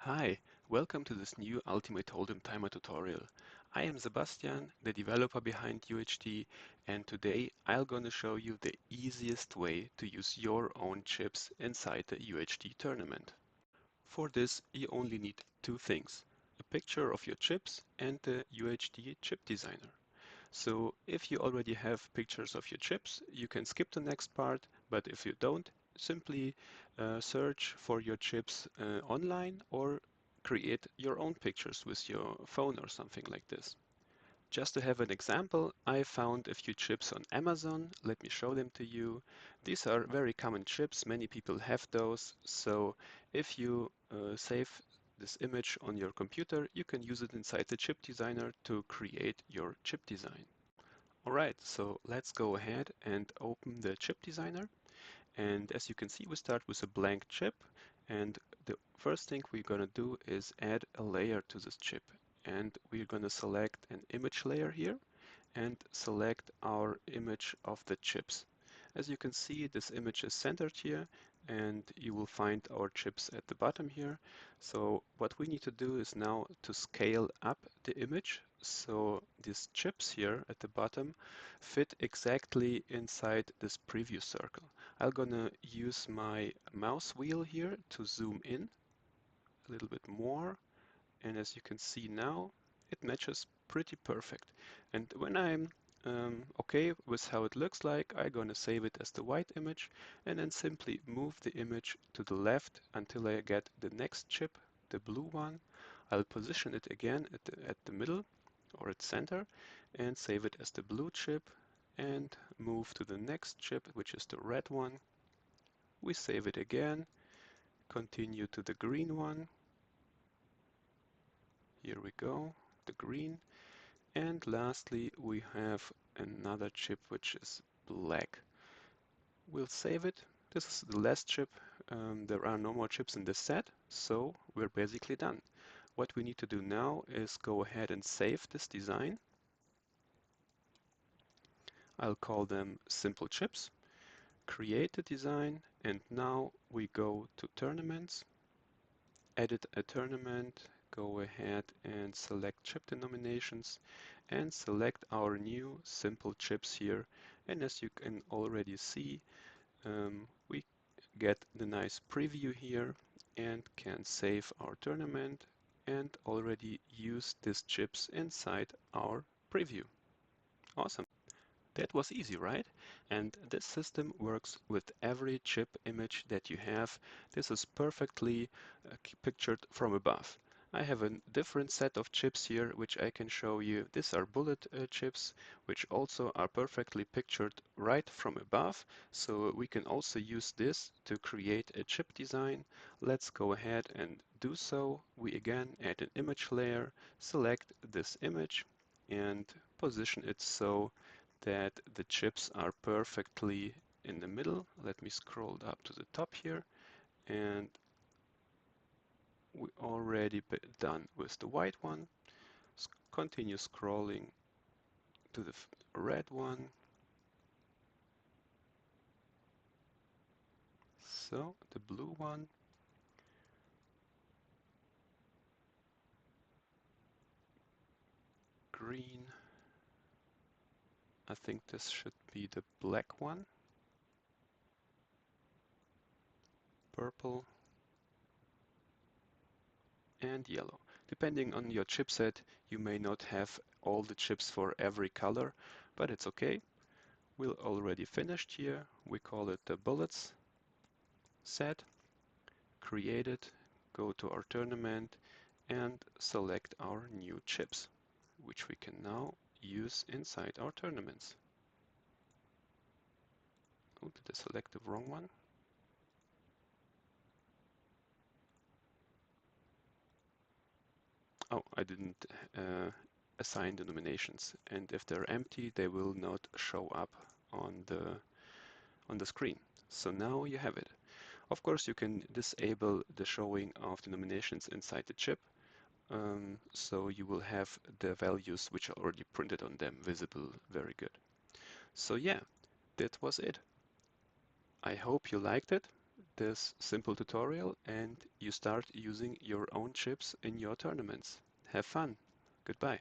Hi, welcome to this new Ultimate Hold'em Timer tutorial. I am Sebastian, the developer behind UHD, and today I'm gonna show you the easiest way to use your own chips inside the UHD tournament. For this, you only need two things, a picture of your chips and the UHD chip designer. So if you already have pictures of your chips, you can skip the next part, but if you don't, simply search for your chips online or create your own pictures with your phone or something like this. Just to have an example, I found a few chips on Amazon. Let me show them to you. These are very common chips. Many people have those. So if you save this image on your computer, you can use it inside the chip designer to create your chip design. Alright, so let's go ahead and open the chip designer. And as you can see, we start with a blank chip. And the first thing we're going to do is add a layer to this chip. And we're going to select an image layer here and select our image of the chips. As you can see, this image is centered here, and you will find our chips at the bottom here. So what we need to do is now to scale up the image. So these chips here at the bottom fit exactly inside this preview circle. I'm gonna use my mouse wheel here to zoom in a little bit more. And as you can see now, it matches pretty perfect. And when I'm okay with how it looks like, I'm gonna save it as the white image and then simply move the image to the left until I get the next chip, the blue one. I'll position it again at the middle or at center and save it as the blue chip and move to the next chip, which is the red one. We save it again, continue to the green one. Here we go, the green. And lastly, we have another chip which is black. We'll save it. This is the last chip. There are no more chips in this set, so we're basically done. What we need to do now is go ahead and save this design. I'll call them simple chips. Create the design, and now we go to tournaments, edit a tournament, go ahead and select chip denominations and select our new simple chips here. And as you can already see, we get the nice preview here and can save our tournament and already use these chips inside our preview. Awesome. That was easy, right? And this system works with every chip image that you have. This is perfectly pictured from above. I have a different set of chips here which I can show you. These are bullet chips which also are perfectly pictured right from above. So we can also use this to create a chip design. Let's go ahead and do so. We again add an image layer, select this image and position it so that the chips are perfectly in the middle. Let me scroll up to the top here, and we already done with the white one. Continue scrolling to the red one. So the blue one. Green. I think this should be the black one. Purple. And yellow. Depending on your chipset, you may not have all the chips for every color, but it's okay. We're already finished here. We call it the bullets set. Create it, go to our tournament, and select our new chips, which we can now use inside our tournaments. Oh, did I select the wrong one? Oh, I didn't assign the nominations, and if they're empty, they will not show up on the screen. So now you have it. Of course, you can disable the showing of the nominations inside the chip, so you will have the values which are already printed on them visible. Very good. So yeah, that was it. I hope you liked it. this simple tutorial and you start using your own chips in your tournaments. Have fun. Goodbye.